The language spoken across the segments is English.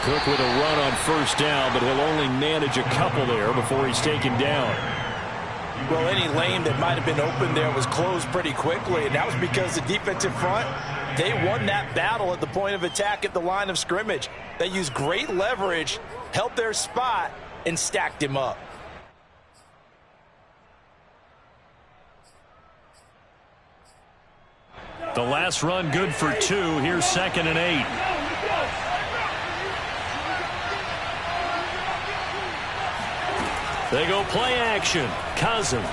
Cook with a run on first down, but he'll only manage a couple there before he's taken down. Well, any lane that might have been open there was closed pretty quickly, and that was because the defensive front, they won that battle at the point of attack at the line of scrimmage. They used great leverage, held their spot, and stacked him up. The last run good for 2. Here's 2nd and 8. They go play action. Cousins.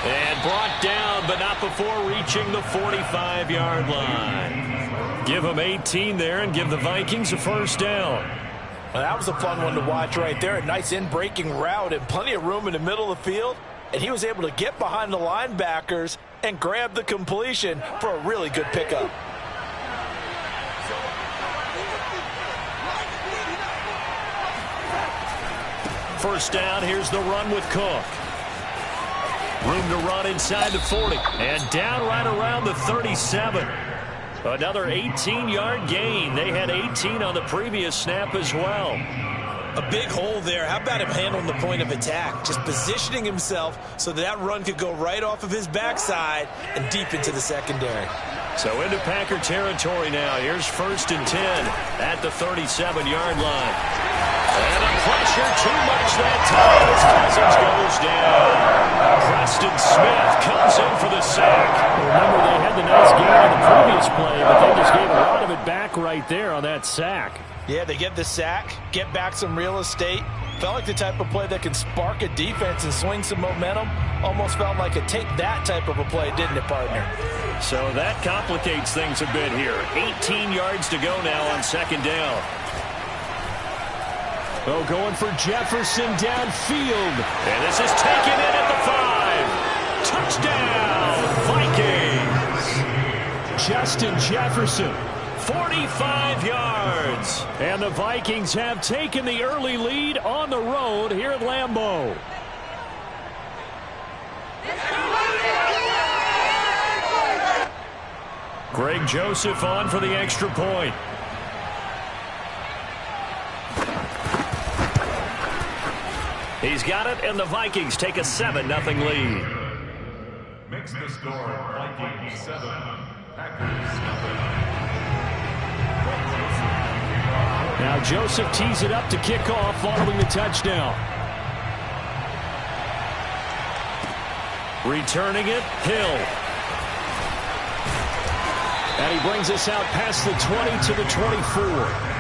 And brought down, but not before reaching the 45-yard line. Give them 18 there and give the Vikings a first down. Well, that was a fun one to watch right there. A nice in-breaking route and plenty of room in the middle of the field. And he was able to get behind the linebackers and grab the completion for a really good pickup. First down, here's the run with Cook. Room to run inside the 40. And down right around the 37. Another 18-yard gain. They had 18 on the previous snap as well. A big hole there. How about him handling the point of attack? Just positioning himself so that run could go right off of his backside and deep into the secondary. So into Packer territory now. Here's 1st and 10 at the 37-yard line. And a pressure too much that time as Cousins goes down. Preston Smith comes in for the sack. Remember, they had the nice gain on the previous play, but they just gave a lot of it back right there on that sack. Yeah, they get the sack, get back some real estate. Felt like the type of play that can spark a defense and swing some momentum. Almost felt like a take that type of a play, didn't it, partner? So that complicates things a bit here. 18 yards to go now on 2nd down. Oh, going for Jefferson downfield. And this is taken in at the 5. Touchdown, Vikings. Justin Jefferson, 45 yards. And the Vikings have taken the early lead on the road here at Lambeau. Greg Joseph on for the extra point. He's got it, and the Vikings take a 7-0 lead. Makes the score Vikings 7, Packers 0. Now Joseph tees it up to kick off following the touchdown. Returning it, Hill. And he brings us out past the 20 to the 24.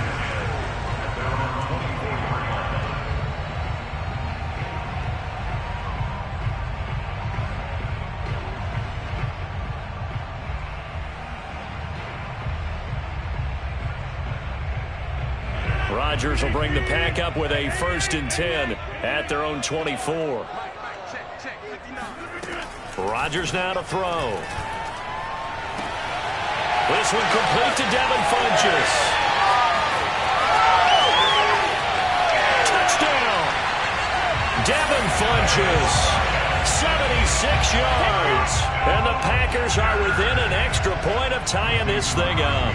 Rodgers will bring the Pack up with a 1st and 10 at their own 24. Rodgers now to throw. This one complete to Devin Funchess. Touchdown! Devin Funchess, 76 yards. And the Packers are within an extra point of tying this thing up.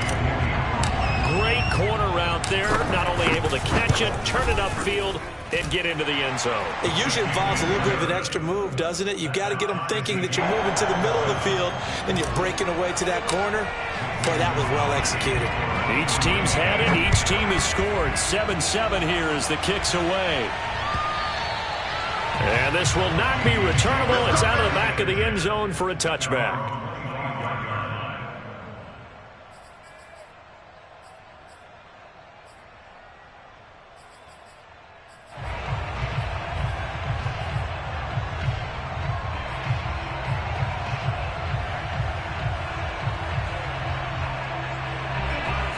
Great corner route there. Not only able to catch it, turn it upfield, and get into the end zone. It usually involves a little bit of an extra move, doesn't it? You've got to get them thinking that you're moving to the middle of the field and you're breaking away to that corner. Boy, that was well executed. Each team's had it. Each team has scored. 7-7 here as the kick's away. And this will not be returnable. It's out of the back of the end zone for a touchback.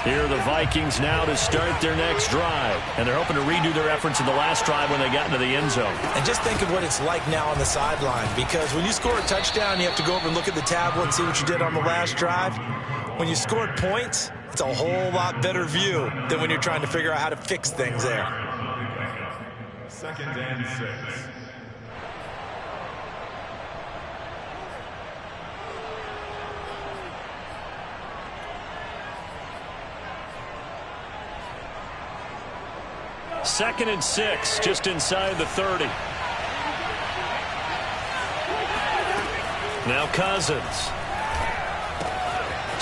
Here are the Vikings now to start their next drive. And they're hoping to redo their efforts in the last drive when they got into the end zone. And just think of what it's like now on the sideline. Because when you score a touchdown, you have to go over and look at the tablet and see what you did on the last drive. When you scored points, it's a whole lot better view than when you're trying to figure out how to fix things there. 2nd and 6. 2nd and 6, just inside the 30. Now Cousins.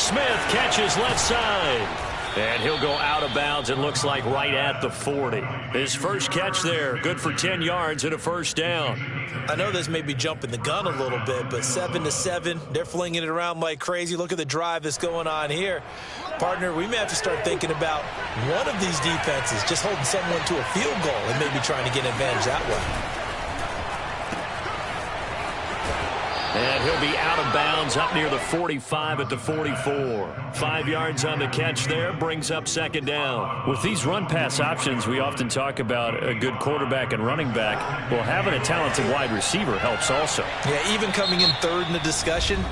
Smith catches left side. And he'll go out of bounds, it looks like right at the 40. His first catch there, good for 10 yards and a first down. I know this may be jumping the gun a little bit, but 7-7, they're flinging it around like crazy. Look at the drive that's going on here. Partner, we may have to start thinking about one of these defenses just holding someone to a field goal and maybe trying to get an advantage that way. And he'll be out of bounds up near the 45 at the 44. 5 yards on the catch there, brings up 2nd down. With these run-pass options, we often talk about a good quarterback and running back. Well, having a talented wide receiver helps also. Yeah, even coming in third in the discussion,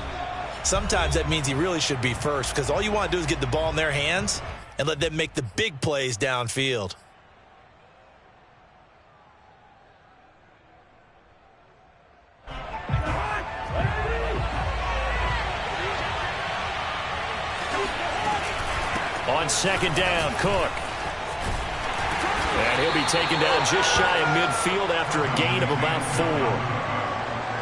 sometimes that means he really should be first, because all you want to do is get the ball in their hands and let them make the big plays downfield. On 2nd down, Cook. And he'll be taken down just shy of midfield after a gain of about 4.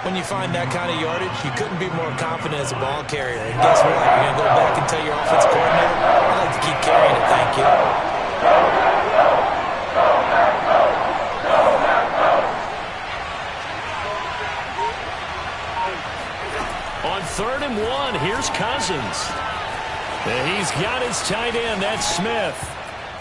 When you find that kind of yardage, you couldn't be more confident as a ball carrier. And guess what? You're going to go back and tell your offensive coordinator, I'd like to keep carrying it, thank you. On 3rd and 1, here's Cousins. And he's got his tight end, that's Smith.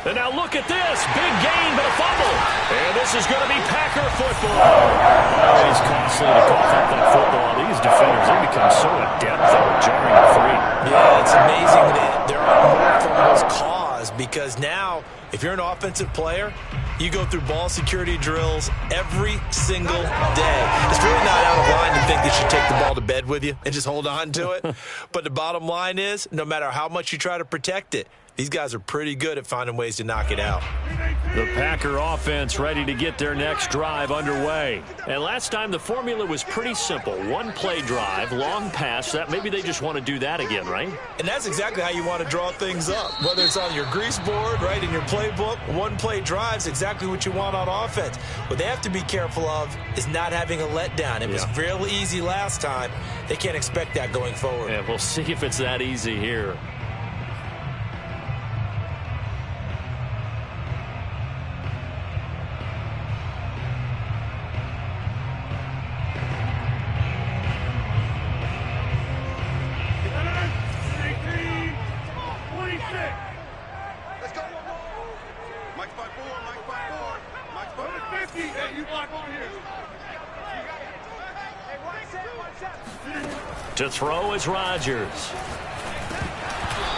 And now look at this. Big gain, but a fumble. And this is going to be Packer football. Always costly to cough up that football. These defenders, they become so adept at jarring it free. Yeah, it's amazing that there are more fumbles caused, because now, if you're an offensive player, you go through ball security drills every single day. It's really not out of line to think that you take the ball to bed with you and just hold on to it. But the bottom line is, no matter how much you try to protect it, these guys are pretty good at finding ways to knock it out. The Packer offense ready to get their next drive underway. And last time the formula was pretty simple. 1-play drive, long pass. That maybe they just want to do that again, right? And that's exactly how you want to draw things up. Whether it's on your grease board, right, in your playbook, 1-play drive is exactly what you want on offense. What they have to be careful of is not having a letdown. It was real easy last time. They can't expect that going forward. Yeah, we'll see if it's that easy here. To throw is Rodgers.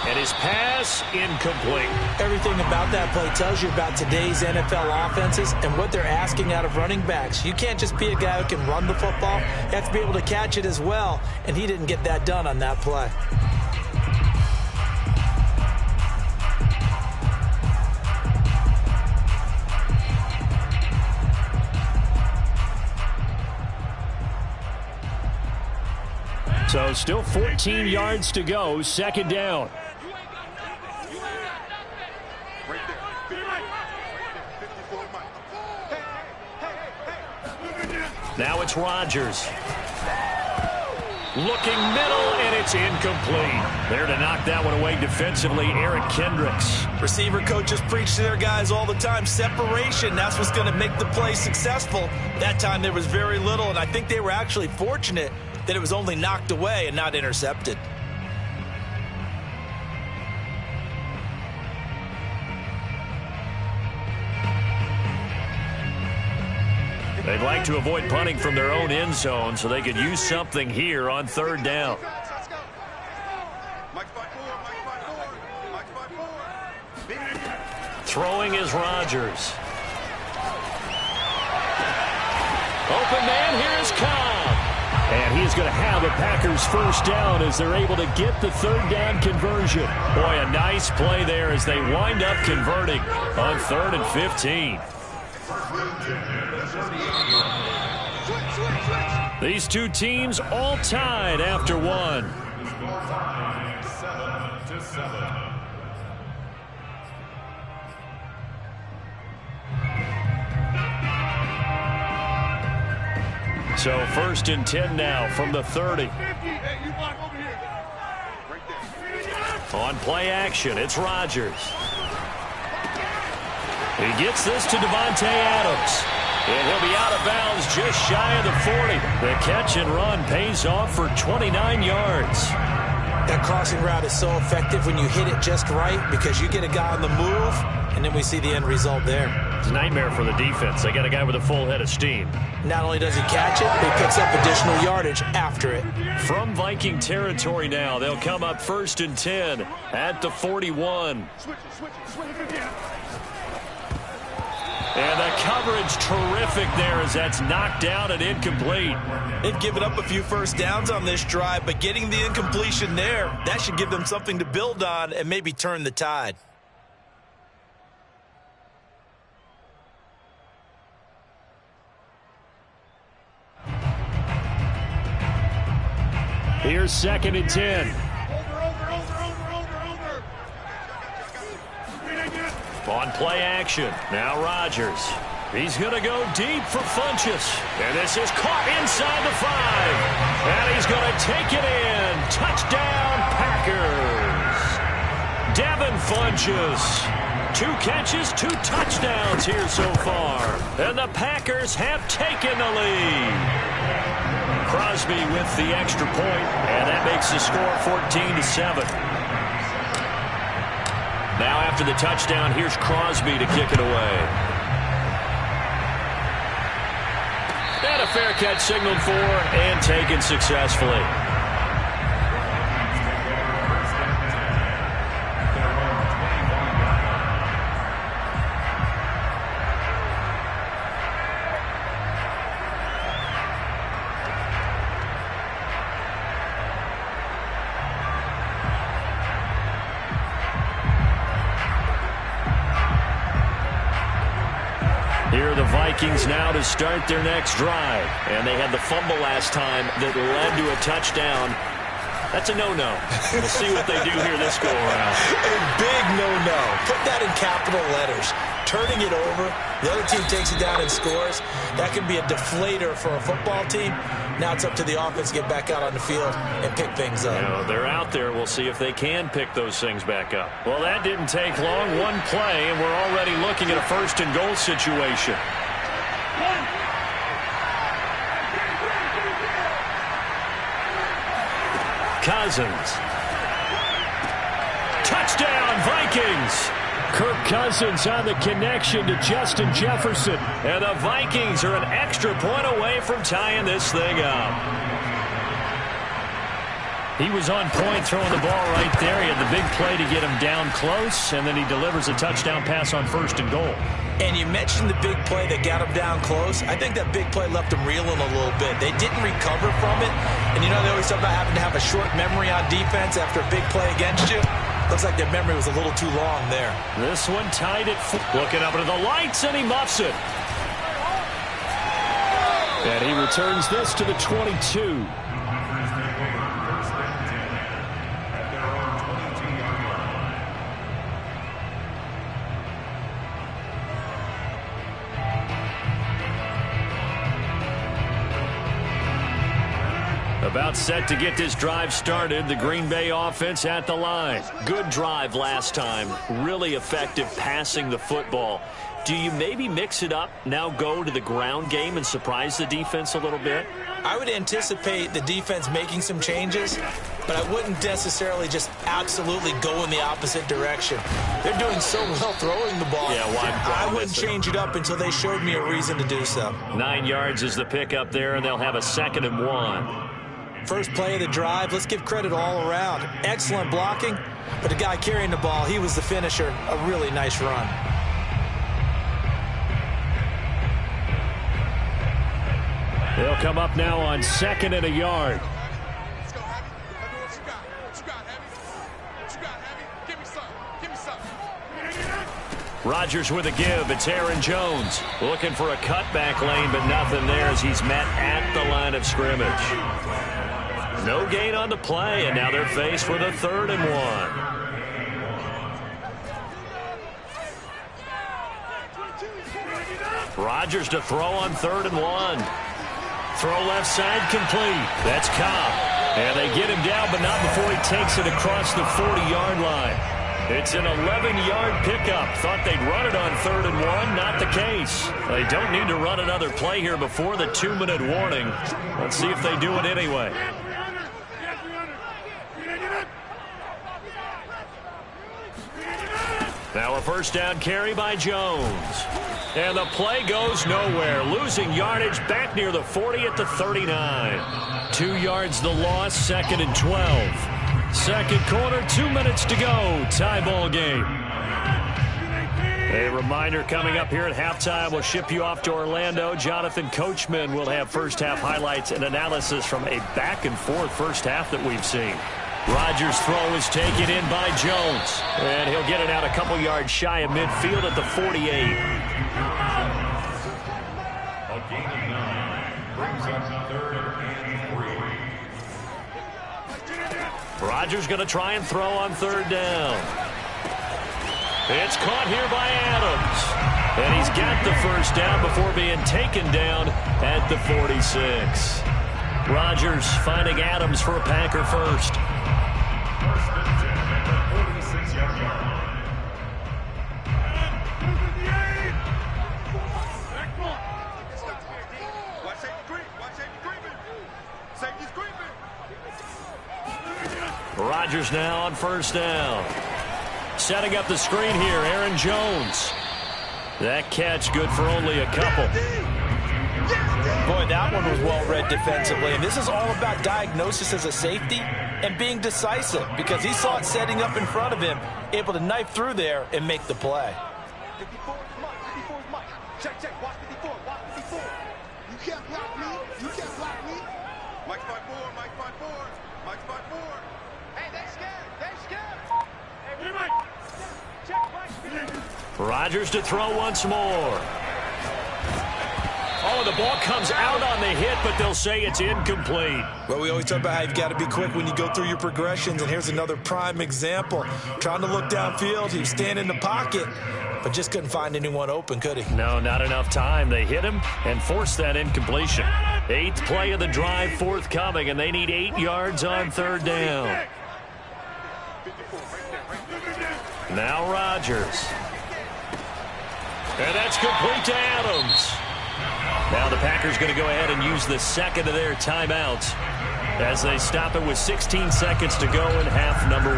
And his pass incomplete. Everything about that play tells you about today's NFL offenses and what they're asking out of running backs. You can't just be a guy who can run the football. You have to be able to catch it as well, and he didn't get that done on that play. So still 14 yards to go, 2nd down. Now it's Rodgers. Looking middle, and it's incomplete. There to knock that one away defensively, Eric Kendricks. Receiver coaches preach to their guys all the time. Separation, that's what's going to make the play successful. That time there was very little, and I think they were actually fortunate that it was only knocked away and not intercepted. They'd like to avoid punting from their own end zone so they could use something here on 3rd down. Throwing is Rodgers. Open man, here is Cobb. And he's going to have a Packers first down as they're able to get the 3rd down conversion. Boy, a nice play there as they wind up converting on 3rd and 15. These two teams all tied after one. 7-7. So 1st and 10 now from the 30. On play action, it's Rodgers. He gets this to Devontae Adams. And he'll be out of bounds just shy of the 40. The catch and run pays off for 29 yards. That crossing route is so effective when you hit it just right because you get a guy on the move, and then we see the end result there. It's a nightmare for the defense. They got a guy with a full head of steam. Not only does he catch it, he picks up additional yardage after it. From Viking territory now, they'll come up 1st and 10 at the 41. And the coverage terrific there as that's knocked down and incomplete. They've given up a few first downs on this drive, but getting the incompletion there, that should give them something to build on and maybe turn the tide. Here's 2nd and 10. On play action, now Rodgers. He's going to go deep for Funchess. And this is caught inside the 5. And he's going to take it in. Touchdown, Packers. Devin Funchess. 2 catches, 2 touchdowns here so far. And the Packers have taken the lead. Crosby with the extra point, and that makes the score 14-7. Now after the touchdown, here's Crosby to kick it away. And a fair catch signaled for and taken successfully. Here are the Vikings now to start their next drive. And they had the fumble last time that led to a touchdown. That's a no-no. We'll see what they do here this go-around. A big no-no. Put that in capital letters. Turning it over, the other team takes it down and scores. That can be a deflator for a football team. Now it's up to the offense to get back out on the field and pick things up. You know, they're out there. We'll see if they can pick those things back up. Well, that didn't take long. One play, and we're already looking at a 1st and goal situation. Cousins. Touchdown, Vikings. Kirk Cousins on the connection to Justin Jefferson. And the Vikings are an extra point away from tying this thing up. He was on point throwing the ball right there. He had the big play to get him down close, and then he delivers a touchdown pass on 1st and goal. And you mentioned the big play that got him down close. I think that big play left him reeling a little bit. They didn't recover from it. And you know, they always talk about having to have a short memory on defense after a big play against you. Looks like their memory was a little too long there. This one tied it. Looking up into the lights, and he muffs it. And he returns this to the 22. About set to get this drive started. The Green Bay offense at the line. Good drive last time. Really effective passing the football. Do you maybe mix it up, now go to the ground game and surprise the defense a little bit? I would anticipate the defense making some changes, but I wouldn't necessarily just absolutely go in the opposite direction. They're doing so well throwing the ball. Yeah, why I wouldn't change it up until they showed me a reason to do so. 9 yards is the pickup there, and they'll have a 2nd and 1. First play of the drive, let's give credit all around. Excellent blocking, but the guy carrying the ball, he was the finisher. A really nice run. They'll come up now on 2nd and a yard. Let's go, Heavy. Let me know what you got. What you got, Heavy? What you got, Heavy? Give me something. Give me something. Rodgers with a give. It's Aaron Jones looking for a cutback lane, but nothing there as he's met at the line of scrimmage. No gain on the play, and now they're faced with a 3rd and 1. Rodgers to throw on 3rd and 1. throw left side complete. That's Cobb. And they get him down, but not before he takes it across the 40-yard line. It's an 11-yard pickup. Thought they'd run it on 3rd and 1. Not the case. They don't need to run another play here before the 2-minute warning. Let's see if they do it anyway. Now a first down carry by Jones. And the play goes nowhere. Losing yardage back near the 40 at the 39. 2 yards the loss, 2nd and 12. Second quarter, 2 minutes to go. Tie ball game. A reminder coming up here at halftime. We'll ship you off to Orlando. Jonathan Coachman will have first half highlights and analysis from a back and forth first half that we've seen. Rodgers' throw is taken in by Jones. And he'll get it out a couple yards shy of midfield at the 48. A gain of 9 brings up 3rd and 3. Rodgers going to try and throw on 3rd down. It's caught here by Adams. And he's got the first down before being taken down at the 46. Rodgers finding Adams for a Packer first. First and 10 at the 46-yard line. Watch safety creep. Watch safety creeping. Safety's creeping. Rodgers now on first down. Setting up the screen here, Aaron Jones. That catch good for only a couple. Boy, that one was well-read defensively. And this is all about diagnosis as a safety and being decisive because he saw it setting up in front of him, able to knife through there and make the play. 54 is Mike. 54 is Mike. Check, check. Watch 54. Watch 54. You can't block me. You can't block me. Mike's 5'4". Mike's 5'4". Mike's 5'4". Hey, they scared. They scared. Hey, Mike. Check, Mike. Rodgers to throw once more. Oh, the ball comes out on the hit, but they'll say it's incomplete. Well, we always talk about how you've got to be quick when you go through your progressions, and here's another prime example. Trying to look downfield, he was standing in the pocket, but just couldn't find anyone open, could he? No, not enough time. They hit him and forced that incompletion. 8th play of the drive forthcoming, and they need 8 yards on 3rd down. Now Rodgers. And that's complete to Adams. Now the Packers going to go ahead and use the second of their timeouts as they stop it with 16 seconds to go in half number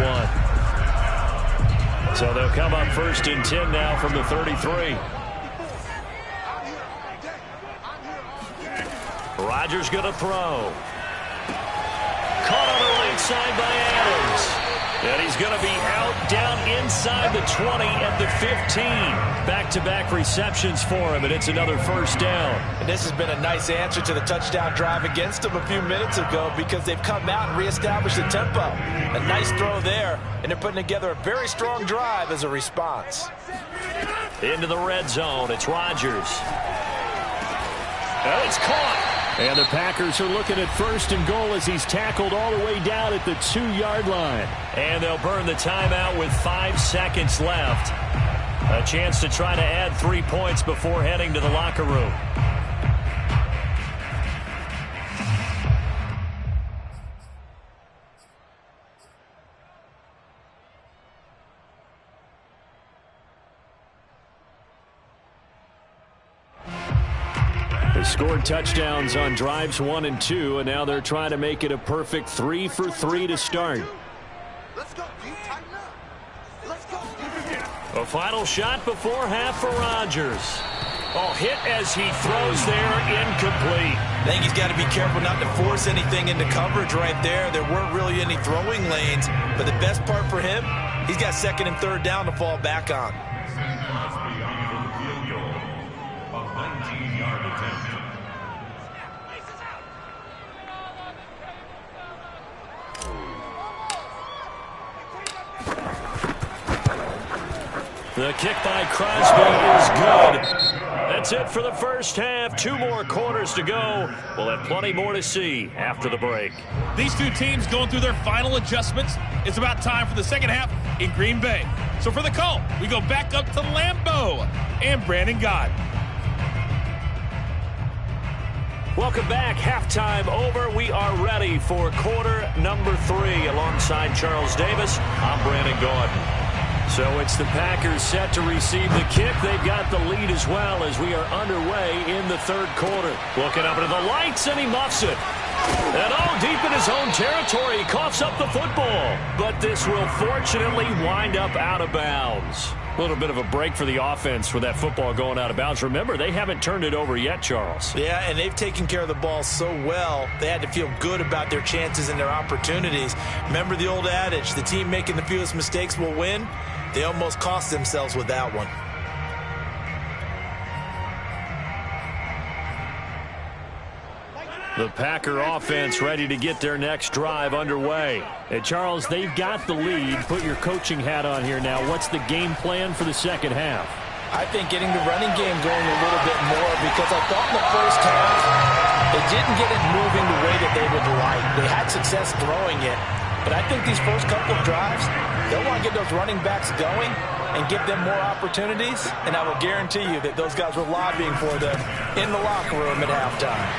1. So they'll come up 1st and 10 now from the 33. Rodgers going to throw. Caught on the right side by Adams. And he's going to be out down inside the 20 at the 15. Back-to-back receptions for him, and it's another first down. And this has been a nice answer to the touchdown drive against them a few minutes ago because they've come out and reestablished the tempo. A nice throw there, and they're putting together a very strong drive as a response. Into the red zone, it's Rodgers. Oh, it's caught. And the Packers are looking at 1st and goal as he's tackled all the way down at the 2-yard line. And they'll burn the timeout with 5 seconds left. A chance to try to add 3 points before heading to the locker room. They scored touchdowns on drives 1 and 2, and now they're trying to make it a perfect 3 for 3 to start. Let's go, dude. Tighten up. Let's go. A final shot before half for Rodgers. Oh, hit as he throws there, incomplete. I think he's got to be careful not to force anything into coverage right there. There weren't really any throwing lanes, but the best part for him, he's got 2nd and 3rd down to fall back on. Must be on for the field goal. A 19-yard attempt. The kick by Crosby is good. That's it for the first half. 2 more quarters to go. We'll have plenty more to see after the break. These two teams going through their final adjustments. It's about time for the second half in Green Bay. So for the call, we go back up to Lambeau and Brandon Gott. Welcome back. Halftime over. We are ready for quarter number 3. Alongside Charles Davis, I'm Brandon Gaudin. So it's the Packers set to receive the kick. They've got the lead as well as we are underway in the third quarter. Looking up into the lights, and he muffs it. And all deep in his own territory, he coughs up the football. But this will fortunately wind up out of bounds. A little bit of a break for the offense with that football going out of bounds. Remember, they haven't turned it over yet, Charles. Yeah, and they've taken care of the ball so well, they had to feel good about their chances and their opportunities. Remember the old adage, the team making the fewest mistakes will win? They almost cost themselves with that one. The Packer offense ready to get their next drive underway. And Charles, they've got the lead. Put your coaching hat on here now. What's the game plan for the second half? I think getting the running game going a little bit more, because I thought in the first half they didn't get it moving the way that they would like. They had success throwing it, but I think these first couple of drives, they'll want to get those running backs going and give them more opportunities, and I will guarantee you that those guys were lobbying for them in the locker room at halftime.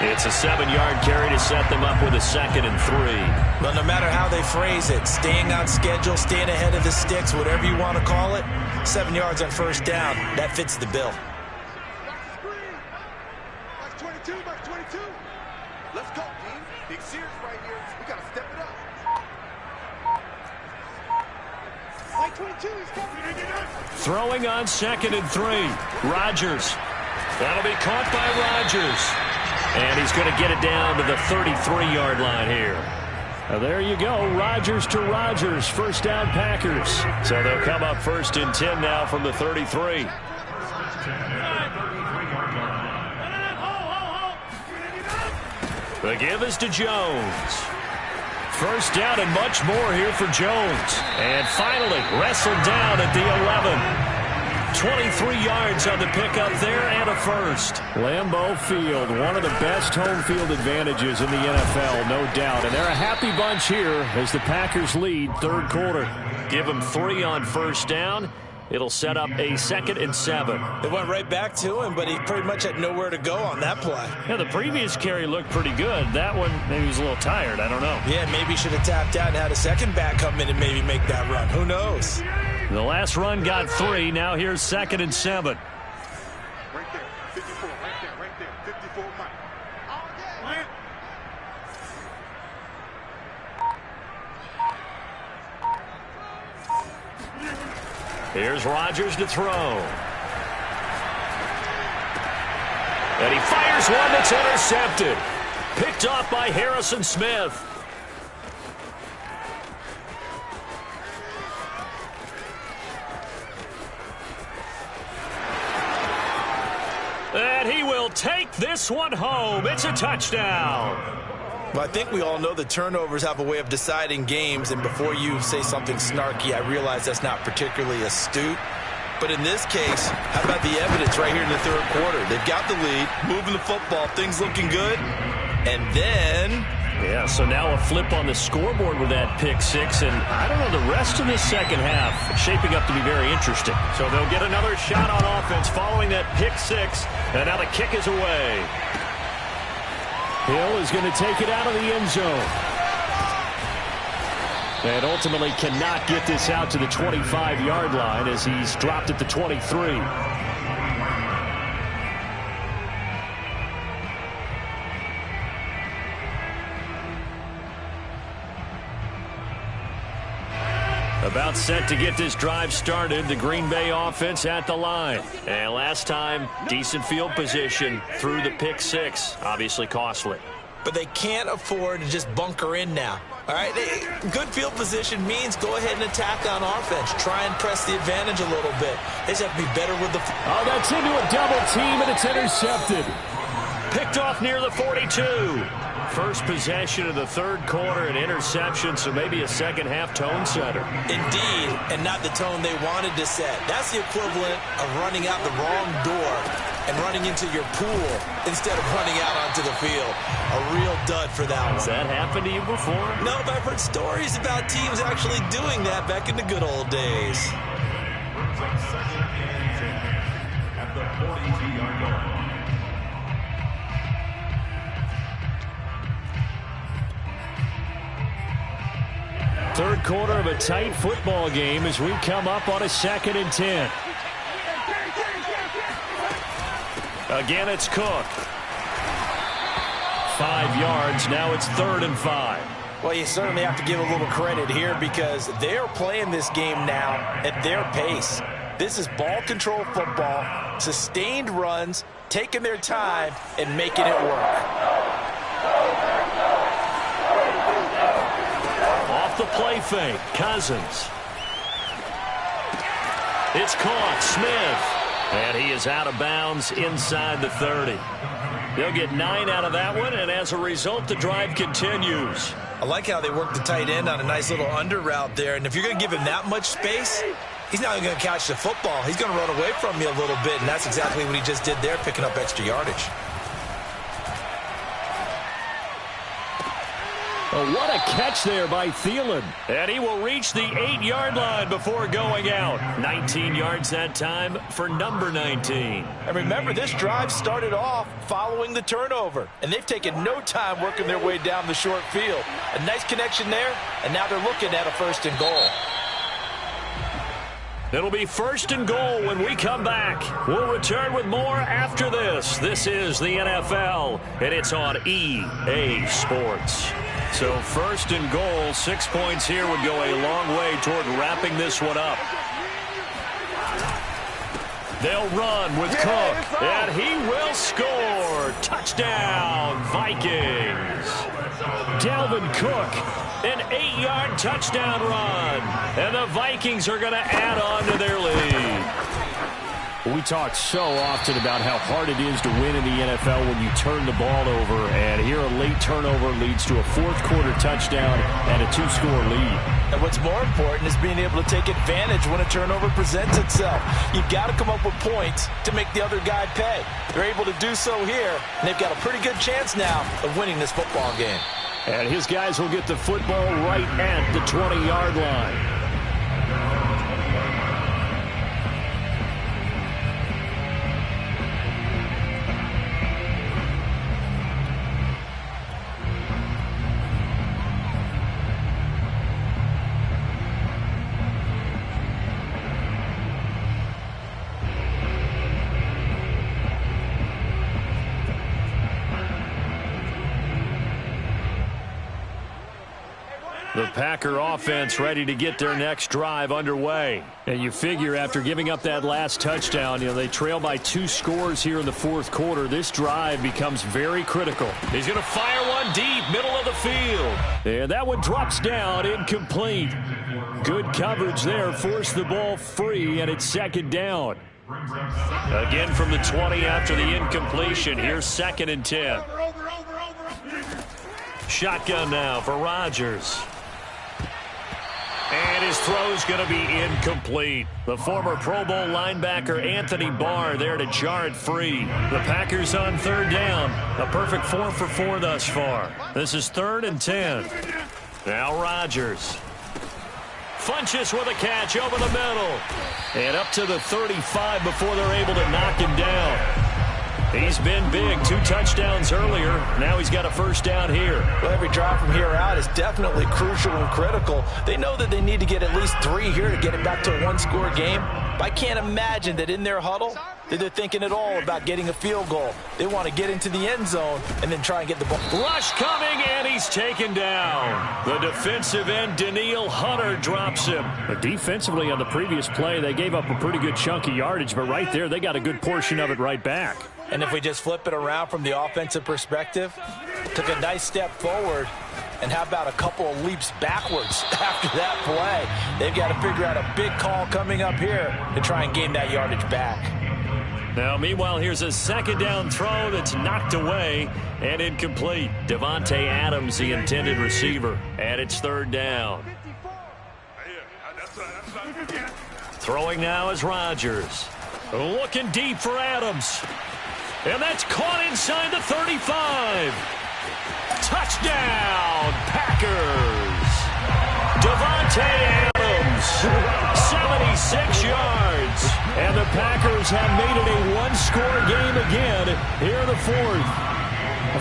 It's a 7-yard carry to set them up with a 2nd and 3. But no matter how they phrase it, staying on schedule, staying ahead of the sticks, whatever you want to call it, 7 yards on first down, that fits the bill. Box 22, box 22. Let's go, team. Big Sears right here. We got to step it up. Box 22 is coming. Throwing on 2nd and 3. Rodgers. That'll be caught by Rodgers. And he's going to get it down to the 33-yard line here. Now there you go, Rodgers to Rodgers, first down Packers. So they'll come up 1st and 10 now from the 33. The give is to Jones. First down and much more here for Jones. And finally wrestled down at the 11. 23 yards on the pickup there and a first. Lambeau Field, one of the best home field advantages in the NFL, no doubt. And they're a happy bunch here as the Packers lead third quarter. Give them 3 on first down. It'll set up a 2nd and 7. They went right back to him, but he pretty much had nowhere to go on that play. Yeah, the previous carry looked pretty good. That one, maybe he was a little tired. I don't know. Yeah, maybe he should have tapped out and had a second back come in and maybe make that run. Who knows? The last run got 3. Now here's 2nd and 7. Right there. 54. Right there. 54, Mike. Right. Here's Rodgers to throw. And he fires one that's intercepted. Picked off by Harrison Smith. And he will take this one home. It's a touchdown. Well, I think we all know the turnovers have a way of deciding games, and before you say something snarky, I realize that's not particularly astute. But in this case, how about the evidence right here in the third quarter? They've got the lead, moving the football, things looking good, and then... Yeah, so now a flip on the scoreboard with that pick 6, and I don't know, the rest of the second half shaping up to be very interesting. So they'll get another shot on offense following that pick 6, and now the kick is away. Hill is going to take it out of the end zone. And ultimately cannot get this out to the 25-yard line as he's dropped at the 23. About set to get this drive started, the Green Bay offense at the line. And last time, decent field position through the pick 6, obviously costly. But they can't afford to just bunker in now. All right, good field position means go ahead and attack on offense. Try and press the advantage a little bit. They just have to be better with the... Oh, that's into a double team, and it's intercepted. Picked off near the 42. First possession of the third quarter, an interception, so maybe a second half tone setter. Indeed, and not the tone they wanted to set. That's the equivalent of running out the wrong door and running into your pool instead of running out onto the field. A real dud for that one. Has that happened to you before? No, but I've heard stories about teams actually doing that back in the good old days. Brings up 2nd and 10 at the 40. 20-yard line. Third quarter of a tight football game as we come up on a 2nd and 10. Again, it's Cook. 5 yards. Now it's 3rd and 5. Well, you certainly have to give a little credit here because they're playing this game now at their pace. This is ball control football, sustained runs, taking their time and making it work. Off the play fake, Cousins. It's caught, Smith. And he is out of bounds inside the 30. They'll get 9 out of that one, and as a result, the drive continues. I like how they work the tight end on a nice little under route there. And if you're going to give him that much space, he's not even going to catch the football. He's going to run away from you a little bit, and that's exactly what he just did there, picking up extra yardage. Oh, what a catch there by Thielen. And he will reach the 8-yard line before going out. 19 yards that time for number 19. And remember, this drive started off following the turnover. And they've taken no time working their way down the short field. A nice connection there, and now they're looking at a 1st and goal. It'll be 1st and goal when we come back. We'll return with more after this. This is the NFL, and it's on EA Sports. So 1st and goal, 6 points here would go a long way toward wrapping this one up. They'll run with Cook, and he will score. Touchdown, Vikings. Dalvin Cook, an 8-yard touchdown run. And the Vikings are going to add on to their lead. We talk so often about how hard it is to win in the NFL when you turn the ball over. And here a late turnover leads to a 4th quarter touchdown and a 2-score lead. And what's more important is being able to take advantage when a turnover presents itself. You've got to come up with points to make the other guy pay. They're able to do so here, and they've got a pretty good chance now of winning this football game. And his guys will get the football right at the 20-yard line. The Packer offense ready to get their next drive underway. And you figure after giving up that last touchdown, they trail by 2 scores here in the 4th quarter. This drive becomes very critical. He's going to fire one deep, middle of the field. And that one drops down, incomplete. Good coverage there, forced the ball free, and it's 2nd down. Again from the 20 after the incompletion. Here's 2nd and 10. Shotgun now for Rodgers. And his throw's going to be incomplete. The former Pro Bowl linebacker Anthony Barr there to jar it free. The Packers on 3rd down. A perfect 4 for 4 thus far. This is 3rd and 10. Now Rodgers. Funches with a catch over the middle. And up to the 35 before they're able to knock him down. He's been big. 2 touchdowns earlier. Now he's got a 1st down here. Well, every drive from here out is definitely crucial and critical. They know that they need to get at least 3 here to get it back to a 1-score game. But I can't imagine that in their huddle that they're thinking at all about getting a field goal. They want to get into the end zone and then try and get the ball. Rush coming, and he's taken down. The defensive end, Danielle Hunter, drops him. But defensively on the previous play, they gave up a pretty good chunk of yardage, but right there, they got a good portion of it right back. And if we just flip it around from the offensive perspective, took a nice step forward, and how about a couple of leaps backwards after that play? They've got to figure out a big call coming up here to try and gain that yardage back. Now, meanwhile, here's a 2nd down throw that's knocked away and incomplete. Devontae Adams, the intended receiver, and it's 3rd down. Throwing now is Rodgers. Looking deep for Adams. And that's caught inside the 35. Touchdown, Packers. Devontae Adams, 76 yards. And the Packers have made it a one-score game again here in the fourth.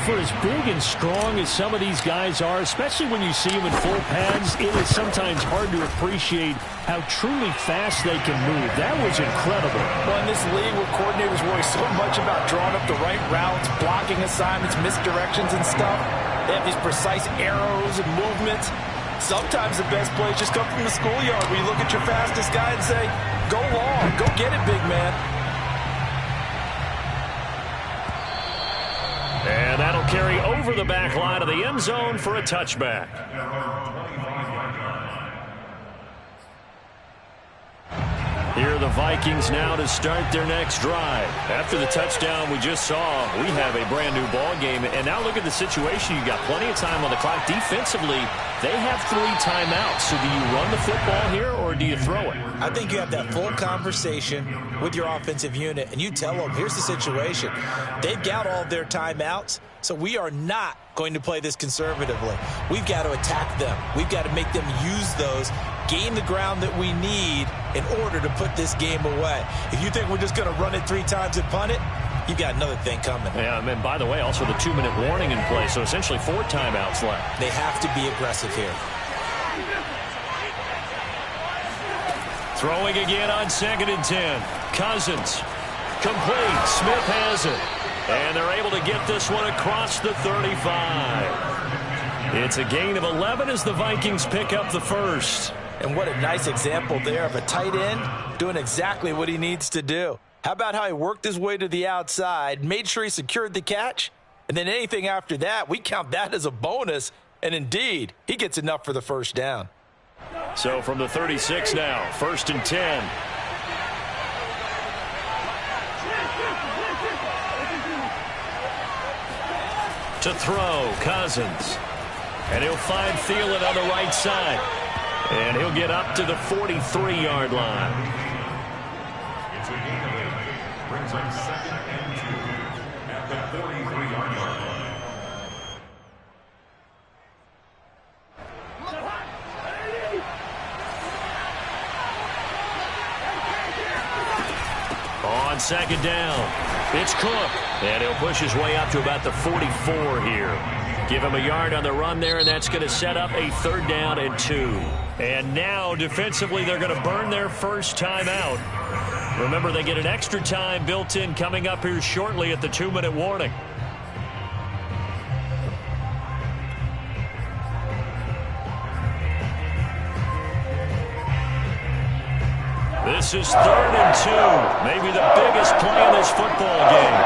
For as big and strong as some of these guys are, especially when you see them in full pads, it is sometimes hard to appreciate how truly fast they can move. That was incredible. Well, in this league where coordinators worry so much about drawing up the right routes, blocking assignments, misdirections and stuff, they have these precise arrows and movements. Sometimes the best plays just come from the schoolyard where you look at your fastest guy and say, go long, go get it, big man. And that'll carry over the back line of the end zone for a touchback. Here are the Vikings now to start their next drive. After the touchdown we just saw, we have a brand new ball game. And now look at the situation. You got plenty of time on the clock. Defensively, they have 3 timeouts. So do you run the football here or do you throw it? I think you have that full conversation with your offensive unit, and you tell them, here's the situation. They've got all of their timeouts, so we are not going to play this conservatively. We've got to attack them. We've got to make them use those, gain the ground that we need in order to put this game away. If you think we're just going to run it 3 times and punt it, you've got another thing coming. Yeah, and by the way, also the 2-minute warning in play, so essentially 4 timeouts left. They have to be aggressive here. Throwing again on 2nd and 10. Cousins. Complete. Smith has it. And they're able to get this one across the 35. It's a gain of 11 as the Vikings pick up the first. And what a nice example there of a tight end doing exactly what he needs to do. How about how he worked his way to the outside, made sure he secured the catch, and then anything after that, we count that as a bonus. And indeed, he gets enough for the first down. So from the 36 now, 1st and 10. To throw, Cousins. And he'll find Thielen on the right side. And he'll get up to the 43-yard line. It's a gain of 8. Brings up 2nd and 2 at the 43-yard line. On 2nd down, it's Cook. And he'll push his way up to about the 44 here. Give him a yard on the run there, and that's going to set up a 3rd down and 2. And now, defensively, they're going to burn their first time out. Remember, they get an extra time built in coming up here shortly at the 2-minute warning. This is 3rd and 2. Maybe the biggest play in this football game.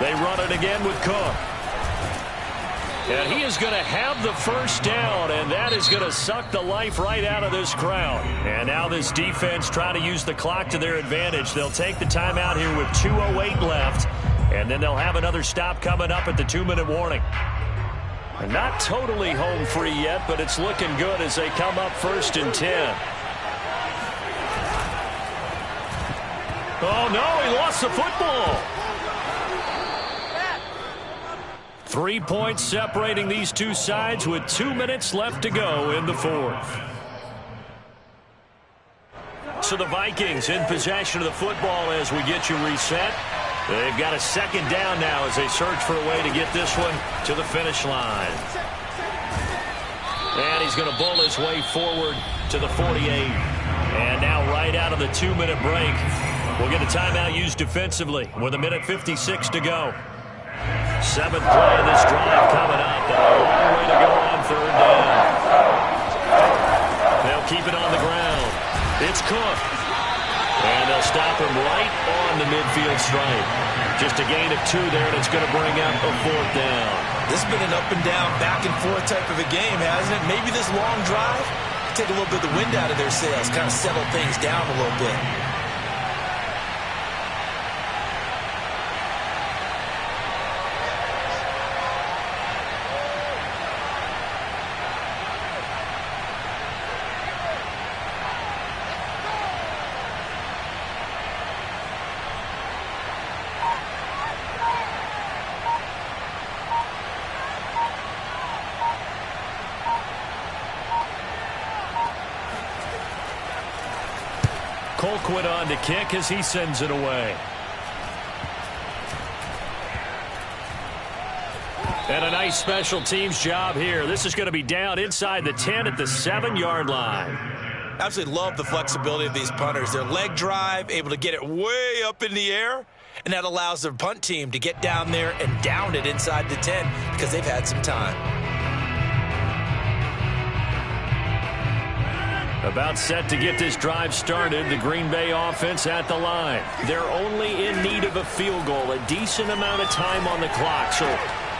They run it again with Cook. And he is going to have the first down, and that is going to suck the life right out of this crowd. And now this defense trying to use the clock to their advantage. They'll take the timeout here with 2:08 left, and then they'll have another stop coming up at the 2-minute warning. And not totally home free yet, but it's looking good as they come up 1st and 10. Oh, no, he lost the football. 3 points separating these two sides with 2 minutes left to go in the fourth. So the Vikings in possession of the football as we get you reset. They've got a 2nd down now as they search for a way to get this one to the finish line. And he's going to bowl his way forward to the 48. And now right out of the 2-minute break, we'll get a timeout used defensively with 1:56 to go. 7th play of this drive coming up, and a long way to go on 3rd down. They'll keep it on the ground. It's Cook. And they'll stop him right on the midfield stripe. Just a gain of 2 there, and it's going to bring up a 4th down. This has been an up and down, back and forth type of a game, hasn't it? Maybe this long drive, take a little bit of the wind out of their sails, kind of settle things down a little bit. Colquitt on to kick as he sends it away. And a nice special teams job here. This is going to be down inside the 10 at the 7-yard line. Absolutely love the flexibility of these punters. Their leg drive, able to get it way up in the air, and that allows their punt team to get down there and down it inside the 10 because they've had some time. About set to get this drive started, the Green Bay offense at the line. They're only in need of a field goal, a decent amount of time on the clock. So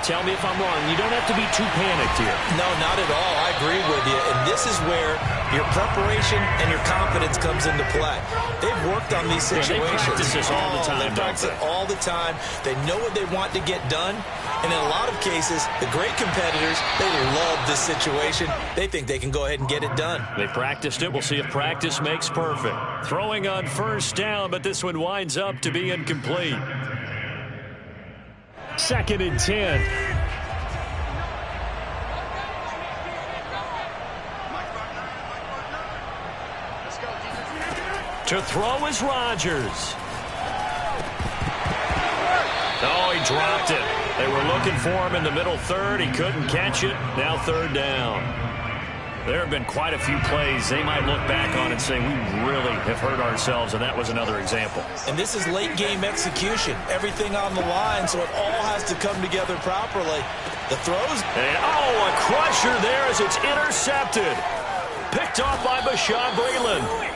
tell me if I'm wrong. You don't have to be too panicked here. No, not at all. I agree with you. And this is where your preparation and your confidence comes into play. They've worked on these situations. They practice this all the time. They practice it all the time. They know what they want to get done. And in a lot of cases, the great competitors, they love this situation. They think they can go ahead and get it done. They practiced it. We'll see if practice makes perfect. Throwing on first down, but this one winds up to be incomplete. 2nd and 10. To throw is Rodgers. Oh, he dropped it. They were looking for him in the middle third. He couldn't catch it. Now 3rd down. There have been quite a few plays they might look back on and say, we really have hurt ourselves, and that was another example. And this is late-game execution. Everything on the line, so it all has to come together properly. The throws. And, oh, a crusher there as it's intercepted. Picked off by Bashaud Breeland.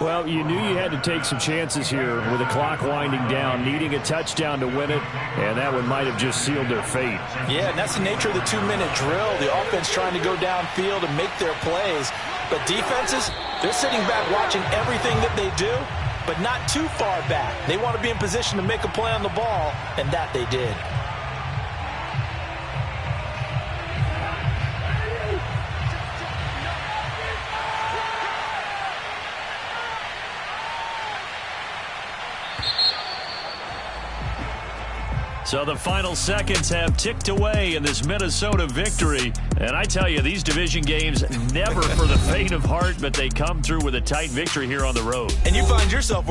Well, you knew you had to take some chances here with the clock winding down, needing a touchdown to win it, and that one might have just sealed their fate. Yeah, and that's the nature of the 2-minute drill. The offense trying to go downfield and make their plays. But defenses, they're sitting back watching everything that they do, but not too far back. They want to be in position to make a play on the ball, and that they did. So the final seconds have ticked away in this Minnesota victory. And I tell you, these division games never for the faint of heart, but they come through with a tight victory here on the road. And you find yourself